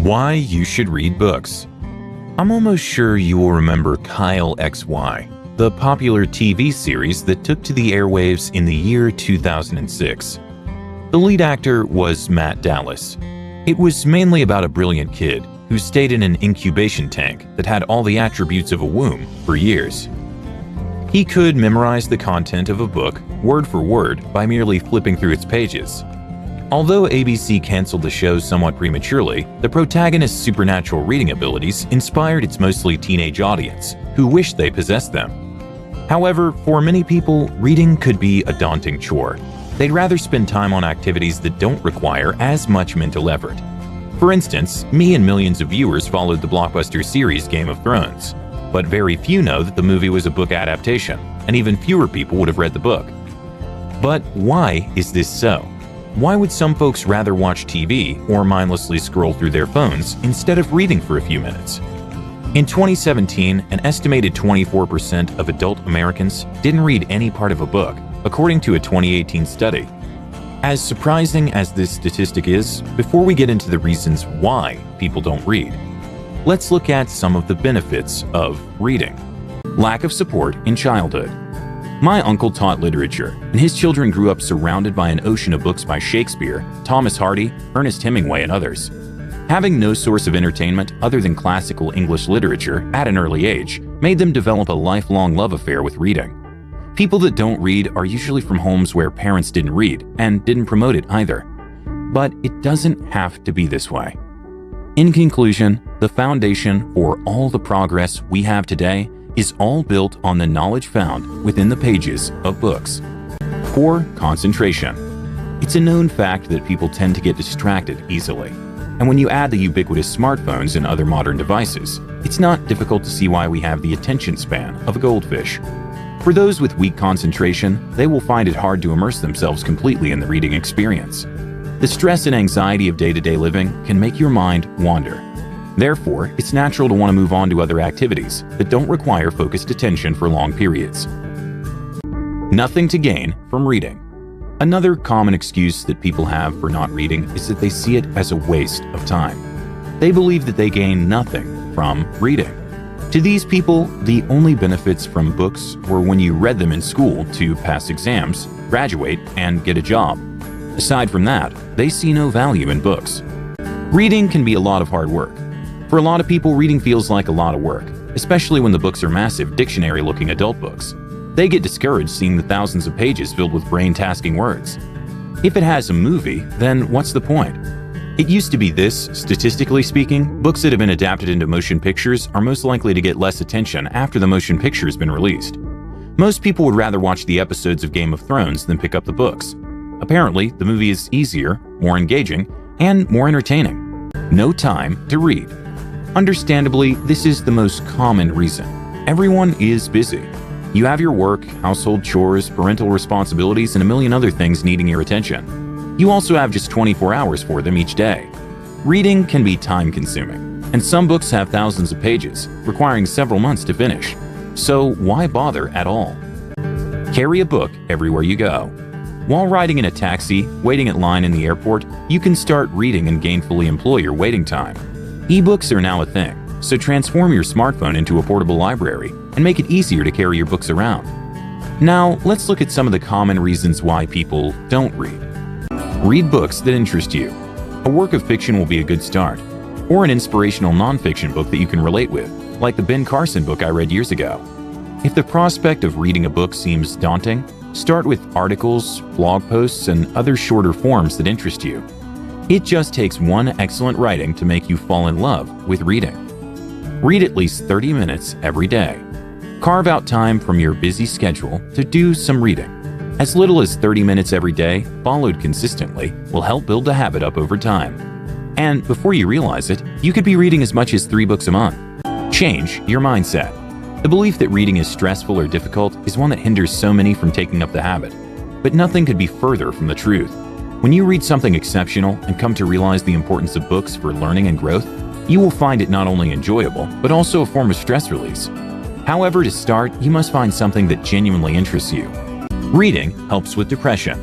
Why you should read books. I'm almost sure you will remember Kyle XY, the popular TV series that took to the airwaves in the year 2006. The lead actor was Matt Dallas. It was mainly about a brilliant kid who stayed in an incubation tank that had all the attributes of a womb for years. He could memorize the content of a book word for word by merely flipping through its pages. Although ABC canceled the show somewhat prematurely, the protagonist's supernatural reading abilities inspired its mostly teenage audience, who wished they possessed them. However, for many people, reading could be a daunting chore. They'd rather spend time on activities that don't require as much mental effort. For instance, me and millions of viewers followed the blockbuster series Game of Thrones, but very few know that the movie was a book adaptation, and even fewer people would have read the book. But why is this so? Why would some folks rather watch TV or mindlessly scroll through their phones instead of reading for a few minutes? In 2017, an estimated 24% of adult Americans didn't read any part of a book, according to a 2018 study. As surprising as this statistic is, before we get into the reasons why people don't read, let's look at some of the benefits of reading. Lack of support in childhood. My uncle taught literature, and his children grew up surrounded by an ocean of books by Shakespeare, Thomas Hardy, Ernest Hemingway, and others. Having no source of entertainment other than classical English literature at an early age made them develop a lifelong love affair with reading. People that don't read are usually from homes where parents didn't read and didn't promote it either. But it doesn't have to be this way. In conclusion, the foundation for all the progress we have today is all built on the knowledge found within the pages of books. Poor concentration. It's a known fact that people tend to get distracted easily. And when you add the ubiquitous smartphones and other modern devices, it's not difficult to see why we have the attention span of a goldfish. For those with weak concentration, they will find it hard to immerse themselves completely in the reading experience. The stress and anxiety of day-to-day living can make your mind wander. Therefore, it's natural to want to move on to other activities that don't require focused attention for long periods. Nothing to gain from reading. Another common excuse that people have for not reading is that they see it as a waste of time. They believe that they gain nothing from reading. To these people, the only benefits from books were when you read them in school to pass exams, graduate, and get a job. Aside from that, they see no value in books. Reading can be a lot of hard work. For a lot of people, reading feels like a lot of work, especially when the books are massive, dictionary-looking adult books. They get discouraged seeing the thousands of pages filled with brain-tasking words. If it has a movie, then what's the point? It used to be this, statistically speaking, books that have been adapted into motion pictures are most likely to get less attention after the motion picture has been released. Most people would rather watch the episodes of Game of Thrones than pick up the books. Apparently, the movie is easier, more engaging, and more entertaining. No time to read. Understandably, this is the most common reason. Everyone is busy. You have your work, household chores, parental responsibilities, and a million other things needing your attention. You also have just 24 hours for them each day. Reading can be time-consuming, and some books have thousands of pages, requiring several months to finish. So why bother at all? Carry a book everywhere you go. While riding in a taxi, waiting in line in the airport, you can start reading and gainfully employ your waiting time. E-books are now a thing, so transform your smartphone into a portable library and make it easier to carry your books around. Now, let's look at some of the common reasons why people don't read. Read books that interest you. A work of fiction will be a good start, or an inspirational nonfiction book that you can relate with, like the Ben Carson book I read years ago. If the prospect of reading a book seems daunting, start with articles, blog posts, and other shorter forms that interest you. It just takes one excellent writing to make you fall in love with reading. Read at least 30 minutes every day. Carve out time from your busy schedule to do some reading. As little as 30 minutes every day, followed consistently, will help build the habit up over time. And before you realize it, you could be reading as much as 3 books a month. Change your mindset. The belief that reading is stressful or difficult is one that hinders so many from taking up the habit. But nothing could be further from the truth. When you read something exceptional and come to realize the importance of books for learning and growth, you will find it not only enjoyable, but also a form of stress release. However, to start, you must find something that genuinely interests you. Reading helps with depression.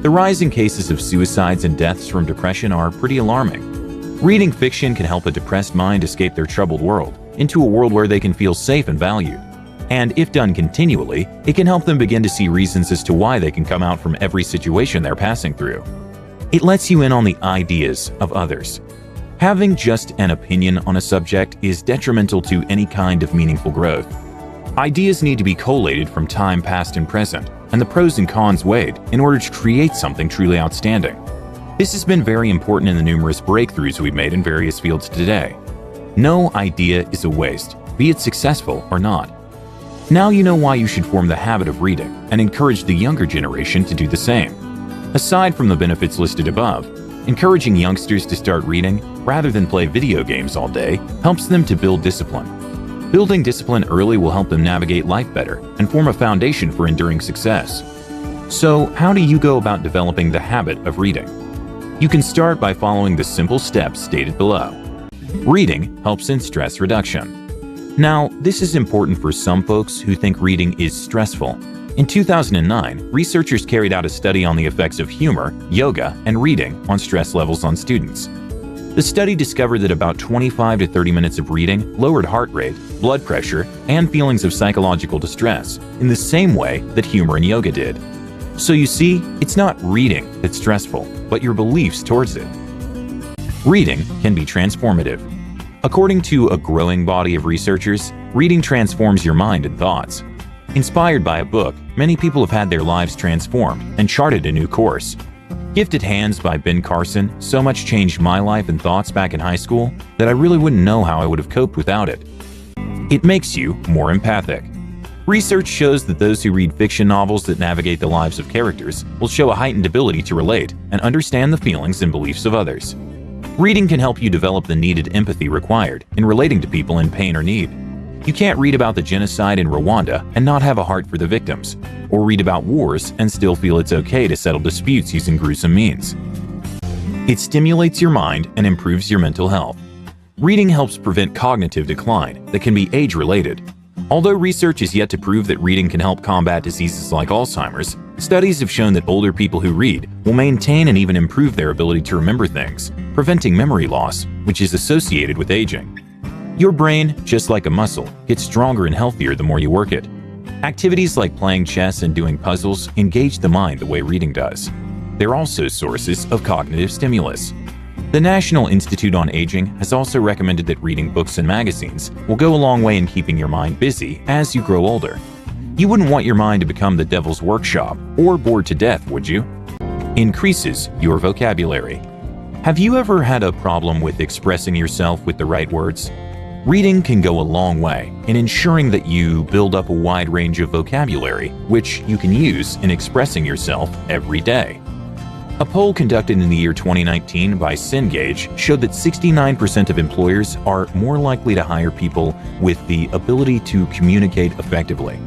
The rise in cases of suicides and deaths from depression are pretty alarming. Reading fiction can help a depressed mind escape their troubled world into a world where they can feel safe and valued. And if done continually, it can help them begin to see reasons as to why they can come out from every situation they're passing through. It lets you in on the ideas of others. Having just an opinion on a subject is detrimental to any kind of meaningful growth. Ideas need to be collated from time past and present, and the pros and cons weighed in order to create something truly outstanding. This has been very important in the numerous breakthroughs we've made in various fields today. No idea is a waste, be it successful or not. Now you know why you should form the habit of reading and encourage the younger generation to do the same. Aside from the benefits listed above, encouraging youngsters to start reading rather than play video games all day helps them to build discipline. Building discipline early will help them navigate life better and form a foundation for enduring success. So, how do you go about developing the habit of reading? You can start by following the simple steps stated below. Reading helps in stress reduction. Now, this is important for some folks who think reading is stressful. In 2009, researchers carried out a study on the effects of humor, yoga, and reading on stress levels on students. The study discovered that about 25 to 30 minutes of reading lowered heart rate, blood pressure, and feelings of psychological distress in the same way that humor and yoga did. So you see, it's not reading that's stressful, but your beliefs towards it. Reading can be transformative. According to a growing body of researchers, reading transforms your mind and thoughts. Inspired by a book, many people have had their lives transformed and charted a new course. Gifted Hands by Ben Carson so much changed my life and thoughts back in high school that I really wouldn't know how I would have coped without it. It makes you more empathic. Research shows that those who read fiction novels that navigate the lives of characters will show a heightened ability to relate and understand the feelings and beliefs of others. Reading can help you develop the needed empathy required in relating to people in pain or need. You can't read about the genocide in Rwanda and not have a heart for the victims, or read about wars and still feel it's okay to settle disputes using gruesome means. It stimulates your mind and improves your mental health. Reading helps prevent cognitive decline that can be age-related. Although research is yet to prove that reading can help combat diseases like Alzheimer's, studies have shown that older people who read will maintain and even improve their ability to remember things, preventing memory loss, which is associated with aging. Your brain, just like a muscle, gets stronger and healthier the more you work it. Activities like playing chess and doing puzzles engage the mind the way reading does. They're also sources of cognitive stimulus. The National Institute on Aging has also recommended that reading books and magazines will go a long way in keeping your mind busy as you grow older. You wouldn't want your mind to become the devil's workshop or bored to death, would you? Increases your vocabulary. Have you ever had a problem with expressing yourself with the right words? Reading can go a long way in ensuring that you build up a wide range of vocabulary, which you can use in expressing yourself every day. A poll conducted in the year 2019 by Cengage showed that 69% of employers are more likely to hire people with the ability to communicate effectively.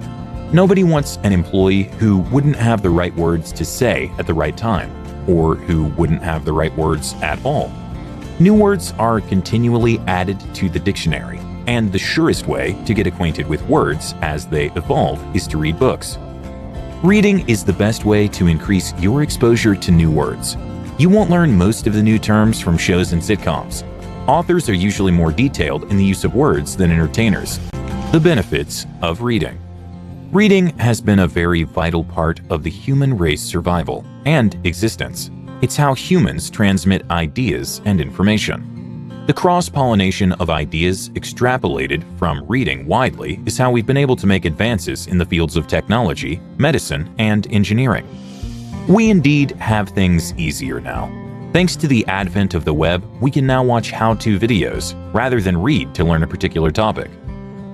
Nobody wants an employee who wouldn't have the right words to say at the right time, or who wouldn't have the right words at all. New words are continually added to the dictionary, and the surest way to get acquainted with words as they evolve is to read books. Reading is the best way to increase your exposure to new words. You won't learn most of the new terms from shows and sitcoms. Authors are usually more detailed in the use of words than entertainers. The benefits of reading. Reading has been a very vital part of the human race survival and existence. It's how humans transmit ideas and information. The cross-pollination of ideas extrapolated from reading widely is how we've been able to make advances in the fields of technology, medicine, and engineering. We indeed have things easier now. Thanks to the advent of the web, we can now watch how-to videos rather than read to learn a particular topic.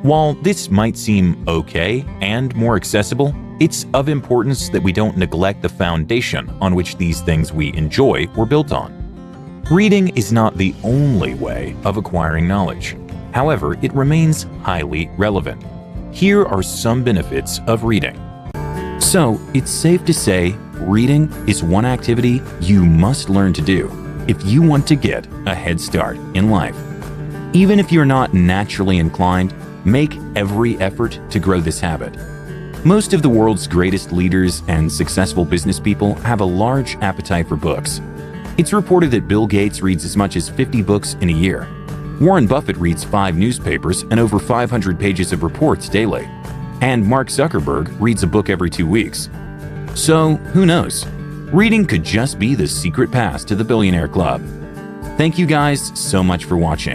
While this might seem okay and more accessible, it's of importance that we don't neglect the foundation on which these things we enjoy were built on. Reading is not the only way of acquiring knowledge. However, it remains highly relevant. Here are some benefits of reading. So, it's safe to say reading is one activity you must learn to do if you want to get a head start in life. Even if you're not naturally inclined, make every effort to grow this habit. Most of the world's greatest leaders and successful business people have a large appetite for books. It's reported that Bill Gates reads as much as 50 books in a year. Warren Buffett reads 5 newspapers and over 500 pages of reports daily. And Mark Zuckerberg reads a book every 2 weeks. So, who knows? Reading could just be the secret pass to the Billionaire Club. Thank you guys so much for watching.